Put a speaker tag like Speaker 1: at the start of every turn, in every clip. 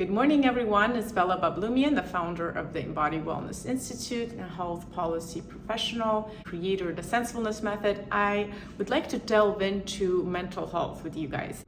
Speaker 1: Good morning, everyone. It's Bella Bablumian, the founder of the Embody Wellness Institute, a health policy professional, creator of the Sensefulness Method. I would like to delve into mental health with you guys.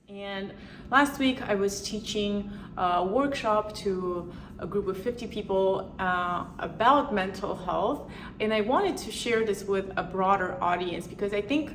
Speaker 1: And last week I was teaching a workshop to a group of 50 people about mental health, and I wanted to share this with a broader audience because I think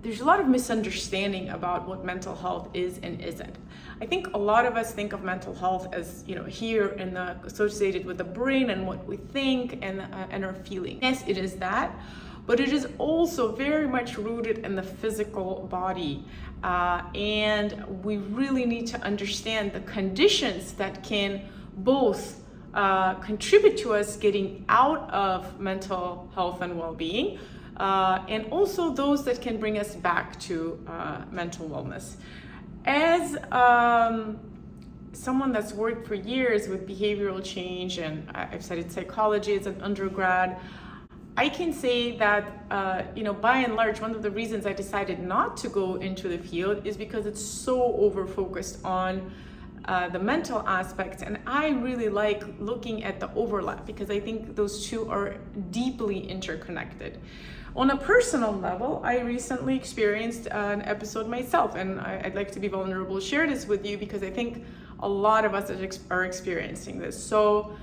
Speaker 1: there's a lot of misunderstanding about what mental health is and isn't. I think a lot of us think of mental health as, here in the associated with the brain and what we think and our feeling. Yes, it is that. But it is also very much rooted in the physical body. And we really need to understand the conditions that can both contribute to us getting out of mental health and well-being, and also those that can bring us back to mental wellness. As someone that's worked for years with behavioral change, and I've studied psychology as an undergrad, I can say that, by and large, one of the reasons I decided not to go into the field is because it's so over-focused on the mental aspects. And I really like looking at the overlap because I think those two are deeply interconnected. On a personal level, I recently experienced an episode myself, and I'd like to be vulnerable, share this with you because I think a lot of us are experiencing this. So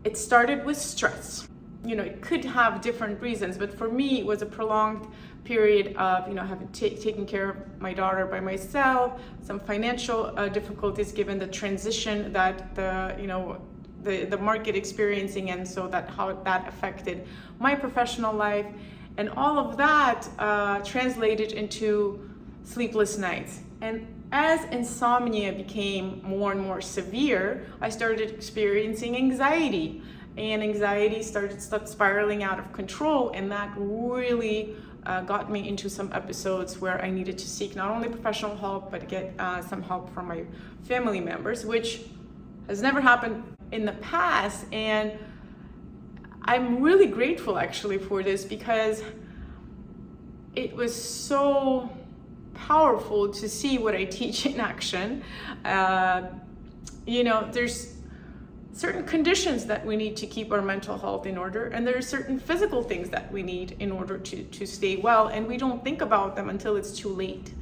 Speaker 1: it started with stress. It could have different reasons, but for me, it was a prolonged period of, having taken care of my daughter by myself, some financial difficulties given the transition that the market experiencing, and so that how that affected my professional life, and all of that translated into sleepless nights. And as insomnia became more and more severe, I started experiencing anxiety. And anxiety started spiraling out of control, and that really got me into some episodes where I needed to seek not only professional help, but get some help from my family members, which has never happened in the past. And I'm really grateful actually for this because it was so powerful to see what I teach in action. There's certain conditions that we need to keep our mental health in order, and there are certain physical things that we need in order to stay well, and we don't think about them until it's too late.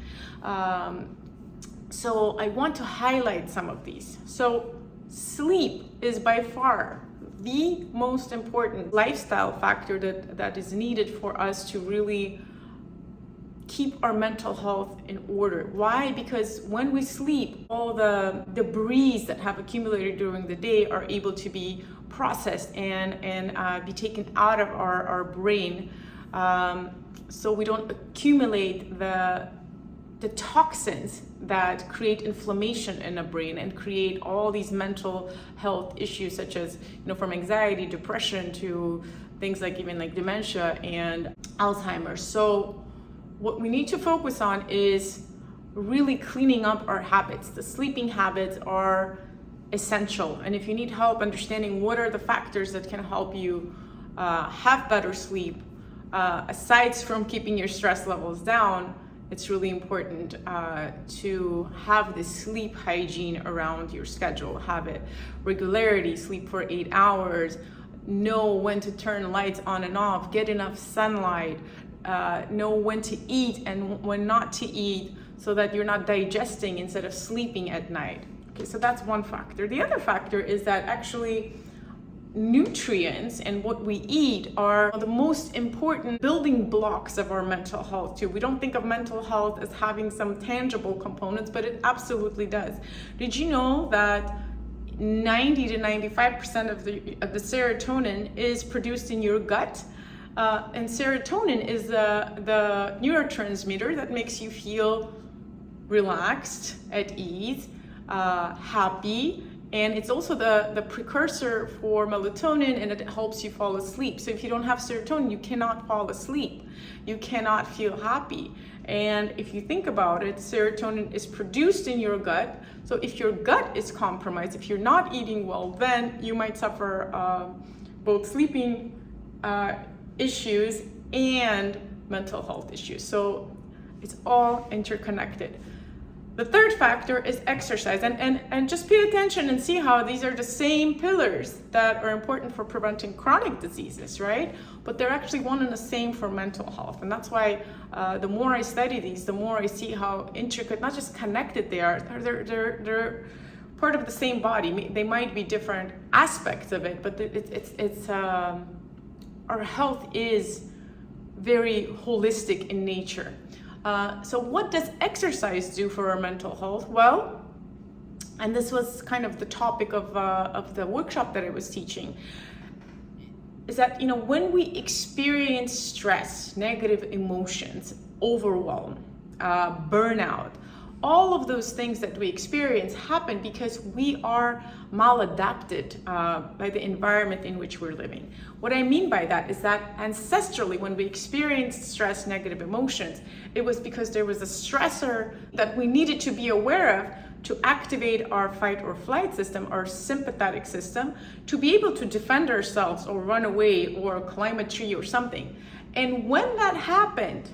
Speaker 1: So I want to highlight some of these. So sleep is by far the most important lifestyle factor that is needed for us to really keep our mental health in order. Why? Because when we sleep, all the debris that have accumulated during the day are able to be processed and be taken out of our brain, so we don't accumulate the toxins that create inflammation in the brain and create all these mental health issues, such as from anxiety, depression, to things like even like dementia and Alzheimer's. So what we need to focus on is really cleaning up our habits. The sleeping habits are essential. And if you need help understanding what are the factors that can help you have better sleep, aside from keeping your stress levels down, it's really important to have this sleep hygiene around your schedule. Have it regularity, sleep for 8 hours, know when to turn lights on and off, get enough sunlight, know when to eat and when not to eat so that you're not digesting instead of sleeping at night. Okay, so that's one factor. The other factor is that actually nutrients and what we eat are the most important building blocks of our mental health too. We don't think of mental health as having some tangible components, but it absolutely does. Did you know that 90 to 95% of the serotonin is produced in your gut? And serotonin is the neurotransmitter that makes you feel relaxed, at ease, happy, And it's also the precursor for melatonin, and it helps you fall asleep. So if you don't have serotonin, you cannot fall asleep. You cannot feel happy. And if you think about it, serotonin is produced in your gut. So if your gut is compromised, if you're not eating well, then you might suffer both sleeping issues and mental health issues. So it's all interconnected. The third factor is exercise, and just pay attention and see how these are the same pillars that are important for preventing chronic diseases, right? But they're actually one and the same for mental health. And that's why the more I study these, the more I see how intricate, not just connected they are, they're part of the same body. They might be different aspects of it, but our health is very holistic in nature. So what does exercise do for our mental health? Well, and this was kind of the topic of the workshop that I was teaching, is that, when we experience stress, negative emotions, overwhelm, burnout, all of those things that we experience happen because we are maladapted by the environment in which we're living. What I mean by that is that ancestrally, when we experienced stress, negative emotions, it was because there was a stressor that we needed to be aware of to activate our fight or flight system, our sympathetic system, to be able to defend ourselves or run away or climb a tree or something. And when that happened,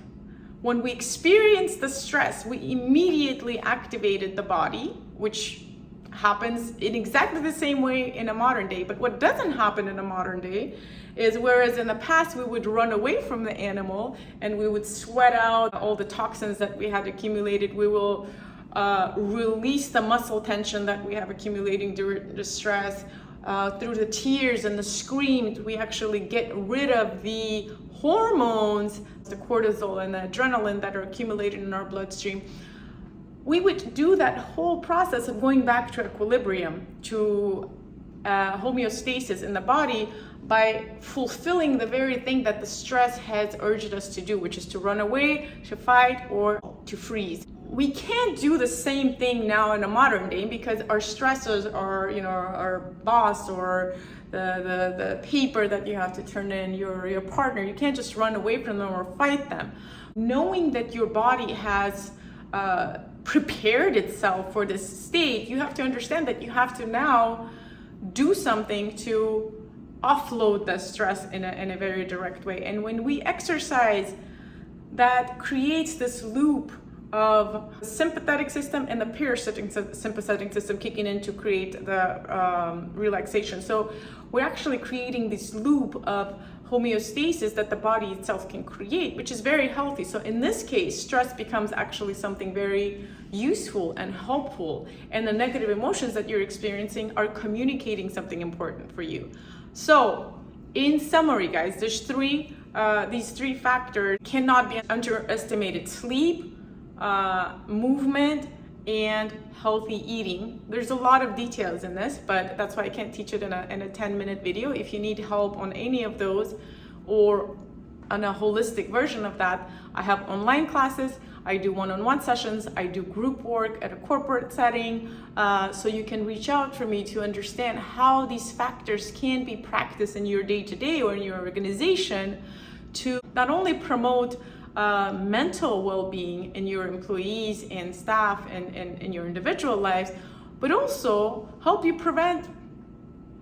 Speaker 1: when we experienced the stress, we immediately activated the body, which happens in exactly the same way in a modern day. But what doesn't happen in a modern day is, whereas in the past we would run away from the animal and we would sweat out all the toxins that we had accumulated, we will release the muscle tension that we have accumulating during the stress. Through the tears and the screams, we actually get rid of the hormones, the cortisol and the adrenaline that are accumulated in our bloodstream. We would do that whole process of going back to equilibrium, to homeostasis in the body, by fulfilling the very thing that the stress has urged us to do, which is to run away, to fight, or to freeze. We can't do the same thing now in a modern day because our stressors are, our boss or the paper that you have to turn in, your partner. You can't just run away from them or fight them. Knowing that your body has prepared itself for this state, you have to understand that you have to now do something to offload the stress in a very direct way. And when we exercise, that creates this loop of sympathetic system and the parasympathetic system kicking in to create the relaxation. So we're actually creating this loop of homeostasis that the body itself can create, which is very healthy. So in this case, stress becomes actually something very useful and helpful, and the negative emotions that you're experiencing are communicating something important for you. So in summary, guys, there's these three factors cannot be underestimated: sleep, movement, and healthy eating. There's a lot of details in this, but that's why I can't teach it in a 10-minute video. If you need help on any of those or on a holistic version of that, I have online classes, I do one-on-one sessions, I do group work at a corporate setting, so you can reach out for me to understand how these factors can be practiced in your day-to-day or in your organization to not only promote mental well-being in your employees and staff and in your individual lives, but also help you prevent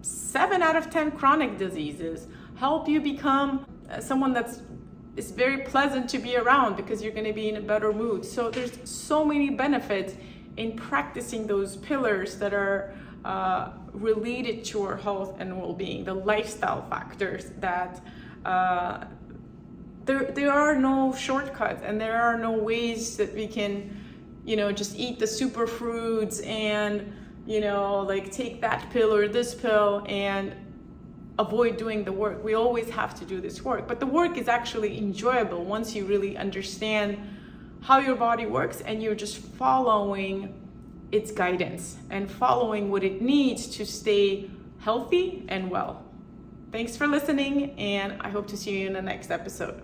Speaker 1: 7 out of 10 chronic diseases, help you become someone that's very pleasant to be around because you're going to be in a better mood. So there's so many benefits in practicing those pillars that are related to our health and well-being, the lifestyle factors that there are no shortcuts, and there are no ways that we can, just eat the superfoods and, like take that pill or this pill and avoid doing the work. We always have to do this work, but the work is actually enjoyable once you really understand how your body works and you're just following its guidance and following what it needs to stay healthy and well. Thanks for listening, and I hope to see you in the next episode.